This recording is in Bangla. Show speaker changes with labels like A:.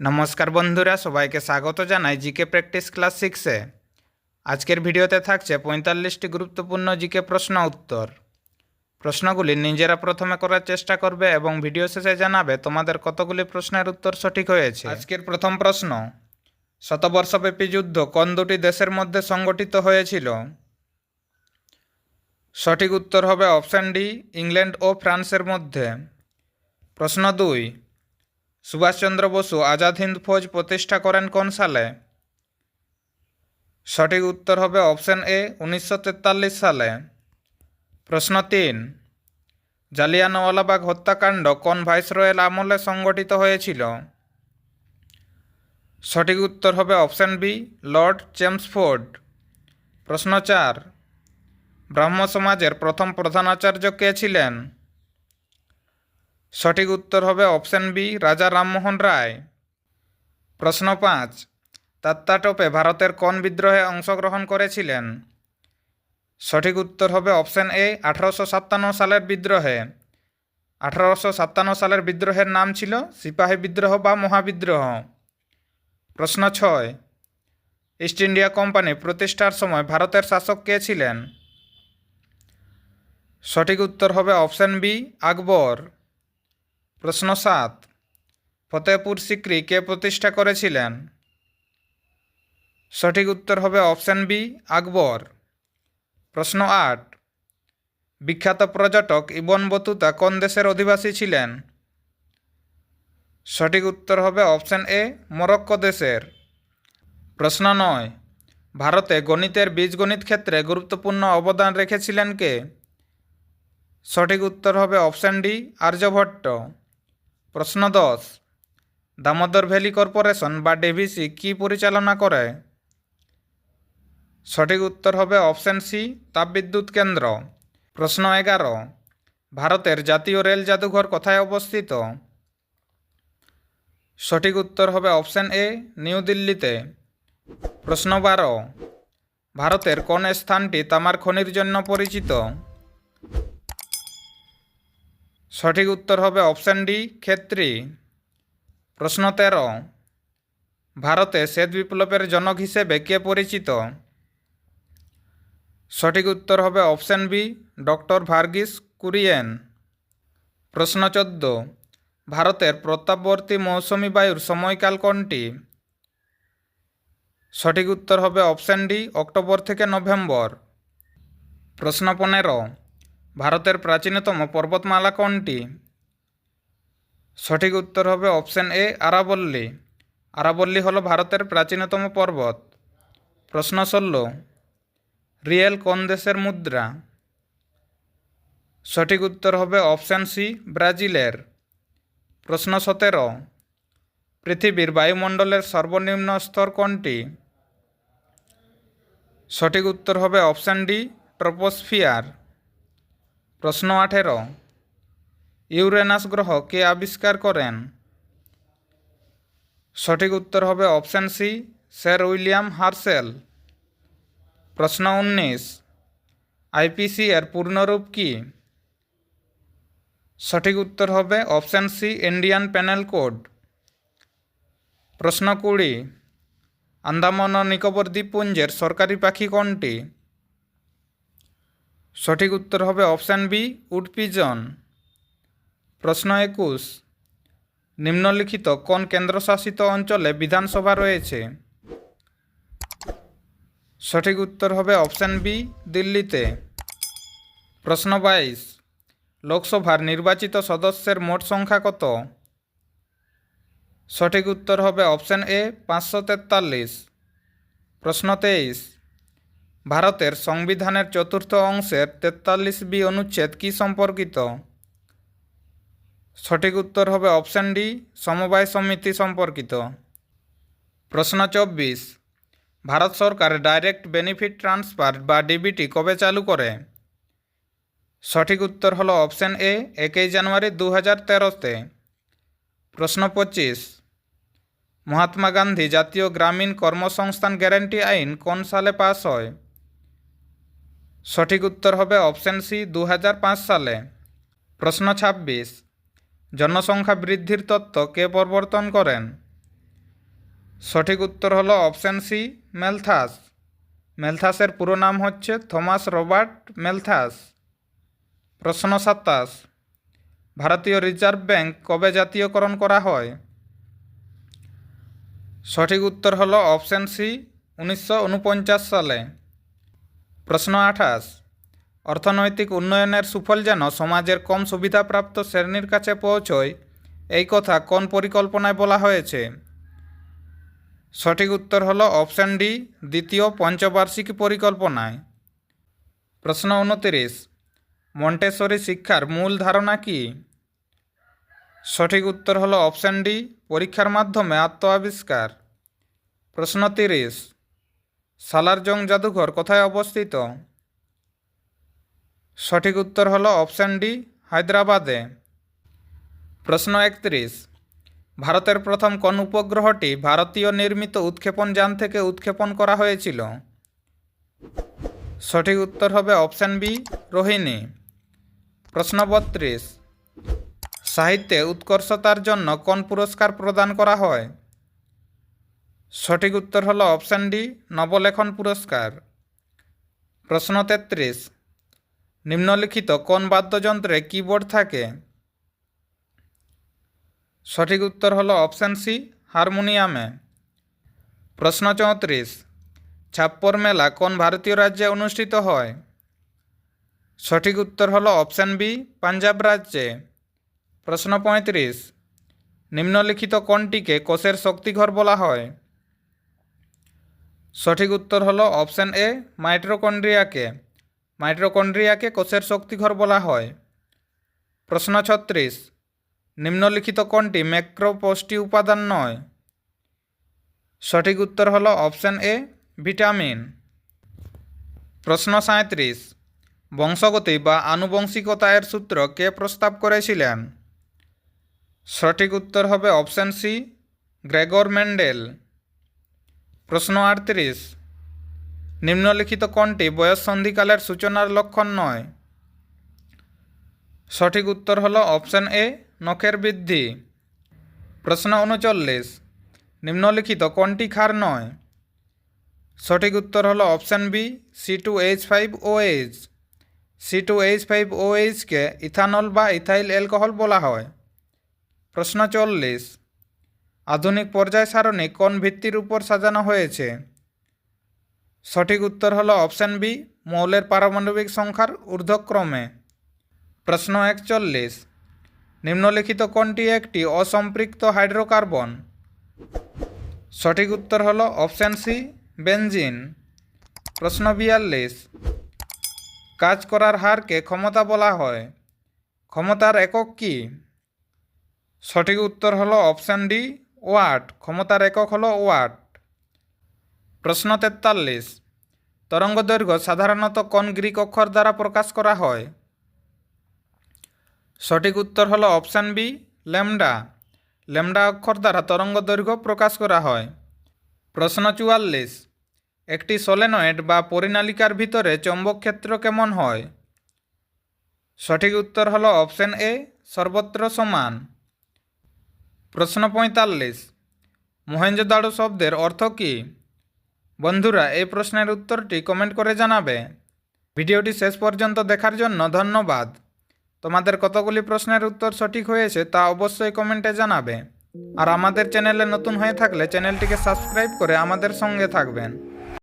A: নমস্কার বন্ধুরা, সবাইকে স্বাগত জানাই জিকে প্র্যাকটিস ক্লাস 6-এ। আজকের ভিডিওতে থাকছে 45টি গুরুত্বপূর্ণ জিকে প্রশ্ন উত্তর। প্রশ্নগুলি নিজেরা প্রথমে করার চেষ্টা করবে এবং ভিডিও শেষে জানাবে তোমাদের কতগুলি প্রশ্নের উত্তর সঠিক হয়েছে। আজকের প্রথম প্রশ্ন, শতবর্ষব্যাপী যুদ্ধ কোন দুটি দেশের মধ্যে সংগঠিত হয়েছিল? সঠিক উত্তর হবে অপশান ডি, ইংল্যান্ড ও ফ্রান্সের মধ্যে। প্রশ্ন 2, সুভাষচন্দ্র বসু আজাদ হিন্দ ফৌজ প্রতিষ্ঠা করেন কোন সালে? সঠিক উত্তর হবে অপশান এ, 1943 সালে। প্রশ্ন 3, জালিয়ানওয়ালাবাগ হত্যাকাণ্ড কোন ভাইসরয়ের আমলে সংগঠিত হয়েছিল? সঠিক উত্তর হবে অপশান বি, লর্ড চেমসফোর্ড। প্রশ্ন 4, ব্রাহ্ম সমাজের প্রথম প্রধানাচার্য কে ছিলেন? সঠিক উত্তর হবে অপশান বি, রাজা রামমোহন রায়। প্রশ্ন 5, তাত্তাটোপে ভারতের কোন বিদ্রোহে অংশগ্রহণ করেছিলেন? সঠিক উত্তর হবে অপশান এ, 1857 সালের বিদ্রোহে। 1857 সালের বিদ্রোহের নাম ছিল সিপাহী বিদ্রোহ বা মহাবিদ্রোহ। প্রশ্ন 6, ইস্ট ইন্ডিয়া কোম্পানি প্রতিষ্ঠার সময় ভারতের শাসক কে ছিলেন? সঠিক উত্তর হবে অপশান বি, আকবর। প্রশ্ন 7, ফতেহপুর সিক্রি কে প্রতিষ্ঠা করেছিলেন? সঠিক উত্তর হবে অপশান বি, আকবর। প্রশ্ন 8, বিখ্যাত পর্যটক ইবন বতুতা কোন দেশের অধিবাসী ছিলেন? সঠিক উত্তর হবে অপশান এ, মরক্কো দেশের। প্রশ্ন 9, ভারতে গণিতের বীজগণিত ক্ষেত্রে গুরুত্বপূর্ণ অবদান রেখেছিলেন কে? সঠিক উত্তর হবে অপশান ডি, আর্যভট্ট। প্রশ্ন 10, দামোদর ভ্যালি কর্পোরেশন বা ডিভিসি কি পরিচালনা করে? সঠিক উত্তর হবে অপশান সি, তাপবিদ্যুৎ কেন্দ্র। প্রশ্ন 11, ভারতের জাতীয় রেল জাদুঘর কোথায় অবস্থিত? সঠিক উত্তর হবে অপশান এ, নিউ দিল্লিতে। প্রশ্ন 12, ভারতের কোন স্থানটি তামার খনির জন্য পরিচিত? সঠিক উত্তর হবে অপশান ডি, খেত্রি। প্রশ্ন 13, ভারতে শ্বেত বিপ্লবের জনক হিসেবে কে পরিচিত? সঠিক উত্তর হবে option B, doctor Verghese Kurien. প্রশ্ন 14, ভারতের প্রত্যাবর্তী মৌসুমী বায়ুর সময়কাল কোনটি? সঠিক উত্তর হবে অপশান ডি, অক্টোবর থেকে নভেম্বর। প্রশ্ন 15, ভারতের প্রাচীনতম পর্বতমালা কোনটি? সঠিক উত্তর হবে অপশান এ, আরাবল্লী। আরাবল্লী হল ভারতের প্রাচীনতম পর্বত। প্রশ্ন 16, রিয়েল কোন দেশের মুদ্রা? সঠিক উত্তর হবে অপশান সি, ব্রাজিলের। প্রশ্ন 17, পৃথিবীর বায়ুমণ্ডলের সর্বনিম্ন স্তর কোনটি? সঠিক উত্তর হবে অপশান ডি, ট্রপোস্ফিয়ার। প্রশ্ন 18, ইউরেনাস গ্রহ কে আবিষ্কার করেন? সঠিক উত্তর হবে option C, sir William Herschel. প্রশ্ন 19, আইপিসি এর পূর্ণরূপ কি? সঠিক উত্তর হবে option C, Indian penal code. প্রশ্ন 20, আন্দামান ও নিকোবর দ্বীপপুঞ্জের সরকারি পাখি কোনটি? সঠিক উত্তর হবে অপশান বি, উড পিজন। প্রশ্ন 21, নিম্নলিখিত কোন কেন্দ্রশাসিত অঞ্চলে বিধানসভা রয়েছে? সঠিক উত্তর হবে অপশান বি, দিল্লিতে। প্রশ্ন 22, লোকসভার নির্বাচিত সদস্যের মোট সংখ্যা কত? সঠিক উত্তর হবে অপশান এ, 543। প্রশ্ন 23, ভারতের সংবিধানের চতুর্থ অংশের 43B অনুচ্ছেদ কি সম্পর্কিত? সঠিক উত্তর হবে অপশান ডি, সমবায় সমিতি সম্পর্কিত। প্রশ্ন 24, ভারত সরকার ডাইরেক্ট বেনিফিট ট্রান্সফার বা ডিবিটি কবে চালু করে? সঠিক উত্তর হলো অপশান এ, 1 জানুয়ারি 2013-তে। প্রশ্ন 25, মহাত্মা গান্ধী জাতীয় গ্রামীণ কর্মসংস্থান গ্যারান্টি আইন কোন সালে পাস হয়? সঠিক উত্তর হবে অপশান সি, 2005 সালে। প্রশ্ন 26, জনসংখ্যা বৃদ্ধির তত্ত্ব কে প্রবর্তন করেন? সঠিক উত্তর হলো অপশান সি, ম্যালথাস। ম্যালথাসের পুরো নাম হচ্ছে থমাস রবার্ট ম্যালথাস। প্রশ্ন 27, ভারতীয় রিজার্ভ ব্যাংক কবে জাতীয়করণ করা হয়? সঠিক উত্তর হলো অপশান সি, 1949 সালে। প্রশ্ন 28, অর্থনৈতিক উন্নয়নের সুফল যেন সমাজের কম সুবিধাপ্রাপ্ত শ্রেণীর কাছে পৌঁছয় এই কথা কোন পরিকল্পনায় বলা হয়েছে? সঠিক উত্তর হলো অপশান ডি, দ্বিতীয় পঞ্চবার্ষিকী পরিকল্পনায়। প্রশ্ন 29, মন্টেসরি শিক্ষার মূল ধারণা কি? সঠিক উত্তর হলো অপশান ডি, পরীক্ষার মাধ্যমে আত্ম আবিষ্কার। প্রশ্ন 30, সালারজং জাদুঘর কোথায় অবস্থিত? সঠিক উত্তর হলো অপশান ডি, হায়দ্রাবাদে। প্রশ্ন 31, ভারতের প্রথম কোন উপগ্রহটি ভারতীয় নির্মিত উৎক্ষেপণ যান থেকে উৎক্ষেপণ করা হয়েছিল? সঠিক উত্তর হবে অপশান বি, রোহিণী। প্রশ্ন 32, সাহিত্যে উৎকর্ষতার জন্য কোন পুরস্কার প্রদান করা হয়? সঠিক উত্তর হলো অপশান ডি, নবলেখন পুরস্কার। প্রশ্ন 33, নিম্নলিখিত কোন বাদ্যযন্ত্রে কিবোর্ড থাকে? সঠিক উত্তর হলো অপশান সি, হারমোনিয়ামে। প্রশ্ন 34, ছাপ্পর মেলা কোন ভারতীয় রাজ্যে অনুষ্ঠিত হয়? সঠিক উত্তর হলো অপশান বি, পাঞ্জাব রাজ্যে। প্রশ্ন 35, নিম্নলিখিত কোনটিকে কোষের শক্তিঘর বলা হয়? সঠিক উত্তর হলো অপশান এ, মাইটোকন্ড্রিয়াকে। মাইটোকন্ড্রিয়াকে কোষের শক্তিঘর বলা হয়। প্রশ্ন 36, নিম্নলিখিত কোনটি ম্যাক্রোপুষ্টি উপাদান নয়? সঠিক উত্তর হলো অপশান এ, ভিটামিন। প্রশ্ন 37, বংশগতি বা আনুবংশিকতা এর সূত্র কে প্রস্তাব করেছিলেন? সঠিক উত্তর হবে অপশান সি, গ্রেগর মেন্ডেল। প্রশ্ন 38, নিম্নলিখিত কোনটি বয়ঃসন্ধিকালের সূচনার লক্ষণ নয়? সঠিক উত্তর হলো অপশান এ, নখের বৃদ্ধি। প্রশ্ন 39, নিম্নলিখিত কোনটি ক্ষার নয়? সঠিক উত্তর হলো অপশান বি, C2H5OH। C2H5OH-কে ইথানল বা ইথাইল অ্যালকোহল বলা হয়। প্রশ্ন 40, আধুনিক পর্যায় সারণী কোন ভিত্তির উপর সাজানো হয়েছে? সঠিক উত্তর হলো অপশান বি, মৌলের পারমাণবিক সংখ্যার ঊর্ধ্বক্রমে। প্রশ্ন 41, নিম্নলিখিত কোনটি একটি অসম্পৃক্ত হাইড্রোকার্বন? সঠিক উত্তর হলো অপশান সি, বেনজিন। প্রশ্ন 42, কাজ করার হারকে ক্ষমতা বলা হয়। ক্ষমতার একক কি? সঠিক উত্তর হলো অপশান ডি, ওয়াট। ক্ষমতার একক হলো ওয়াট। প্রশ্ন 43, তরঙ্গদৈর্ঘ্য সাধারণত কোন গ্রিক অক্ষর দ্বারা প্রকাশ করা হয়? সঠিক উত্তর হলো অপশান বি, ল্যামডা। ল্যামডা অক্ষর দ্বারা তরঙ্গদৈর্ঘ্য প্রকাশ করা হয়। প্রশ্ন 44, একটি সলেনয়েড বা পরিনালিকার ভিতরে চৌম্বক ক্ষেত্র কেমন হয়? সঠিক উত্তর হলো অপশান এ, সর্বত্র সমান। প্রশ্ন 45, মহেঞ্জোদাড়ো শব্দের অর্থ কী? বন্ধুরা, এই প্রশ্নের উত্তরটি কমেন্ট করে জানাবে। ভিডিওটি শেষ পর্যন্ত দেখার জন্য ধন্যবাদ। তোমাদের কতগুলি প্রশ্নের উত্তর সঠিক হয়েছে তা অবশ্যই কমেন্টে জানাবে। আর আমাদের চ্যানেলে নতুন হয়ে থাকলে চ্যানেলটিকে সাবস্ক্রাইব করে আমাদের সঙ্গে থাকবেন।